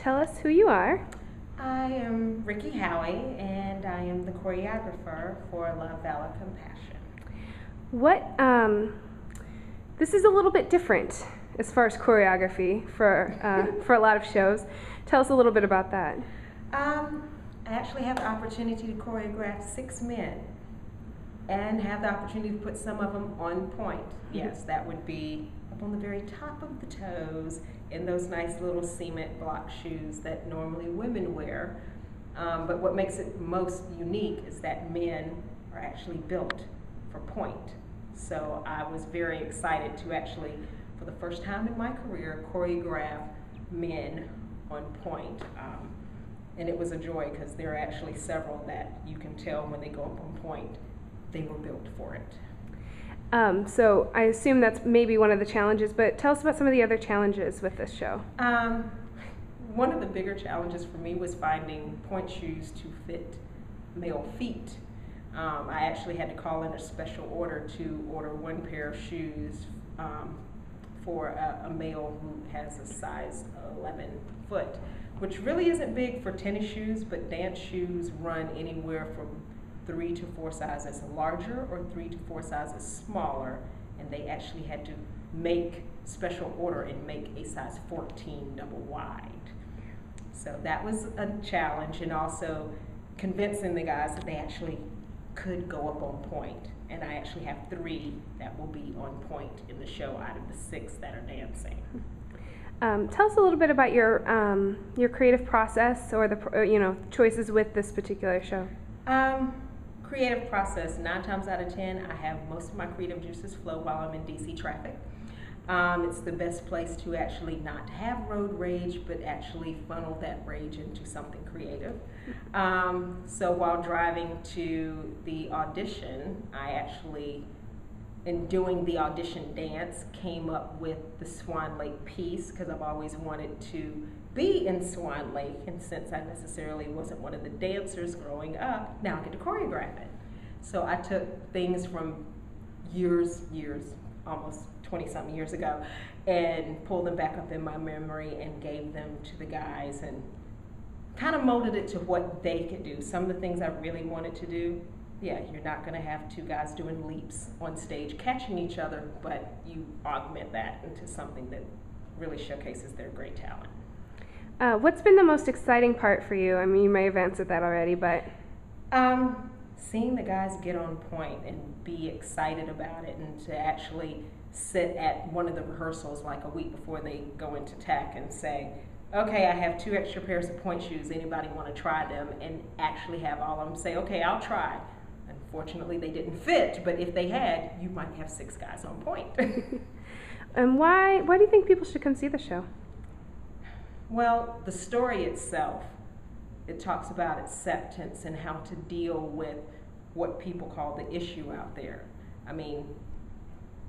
tell us who you are. I am Rikki Howie, and I am the choreographer for Love, Valor, Compassion. This is a little bit different as far as choreography for a lot of shows. Tell us a little bit about that. I actually have the opportunity to choreograph 6 men and have the opportunity to put some of them on point. Yes, that would be up on the very top of the toes in those nice little cement block shoes that normally women wear. But what makes it most unique is that men are actually built for point. So I was very excited to actually, for the first time in my career, choreograph men on point. And it was a joy because there are actually several that you can tell when they go up on point, they were built for it. So I assume that's maybe one of the challenges, but tell us about some of the other challenges with this show. One of the bigger challenges for me was finding point shoes to fit male feet. I actually had to call in a special order to order one pair of shoes for a male who has a size 11 foot, which really isn't big for tennis shoes, but dance shoes run anywhere from 3 to 4 sizes larger or 3 to 4 sizes smaller, and they actually had to make special order and make a size 14 double wide. So that was a challenge, and also convincing the guys that they actually could go up on point. And I actually have 3 that will be on point in the show out of the 6 that are dancing. Tell us a little bit about your creative process or the choices with this particular show. Creative process, 9 times out of 10, I have most of my creative juices flow while I'm in DC traffic. It's the best place to actually not have road rage, but actually funnel that rage into something creative. So while driving to the audition, I actually, in doing the audition dance, came up with the Swan Lake piece because I've always wanted to be in Swan Lake, and since I necessarily wasn't one of the dancers growing up, now I get to choreograph it. So I took things from years, almost 20-something years ago, and pulled them back up in my memory and gave them to the guys and kind of molded it to what they could do. Some of the things I really wanted to do, yeah, you're not going to have 2 guys doing leaps on stage catching each other, but you augment that into something that really showcases their great talent. What's been the most exciting part for you? I mean, you may have answered that already, but... Seeing the guys get on point and be excited about it, and to actually sit at one of the rehearsals like a week before they go into tech and say, okay, I have 2 extra pairs of point shoes, anybody want to try them? And actually have all of them say, okay, I'll try. Unfortunately, they didn't fit, but if they had, you might have 6 guys on point. And why do you think people should come see the show? Well, the story itself, it talks about acceptance and how to deal with what people call the issue out there. I mean,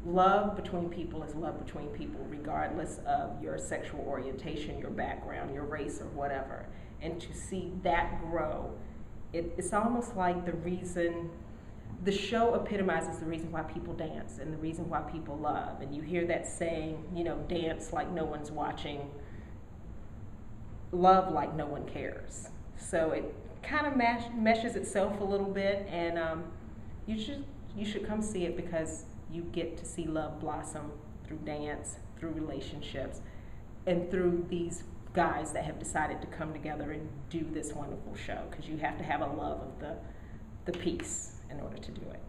love between people is love between people, regardless of your sexual orientation, your background, your race, or whatever. And to see that grow, it's almost like the reason, the show epitomizes the reason why people dance and the reason why people love. And you hear that saying, dance like no one's watching, love like no one cares. So it kind of meshes itself a little bit, and you should come see it because you get to see love blossom through dance, through relationships, and through these guys that have decided to come together and do this wonderful show, because you have to have a love of the piece in order to do it.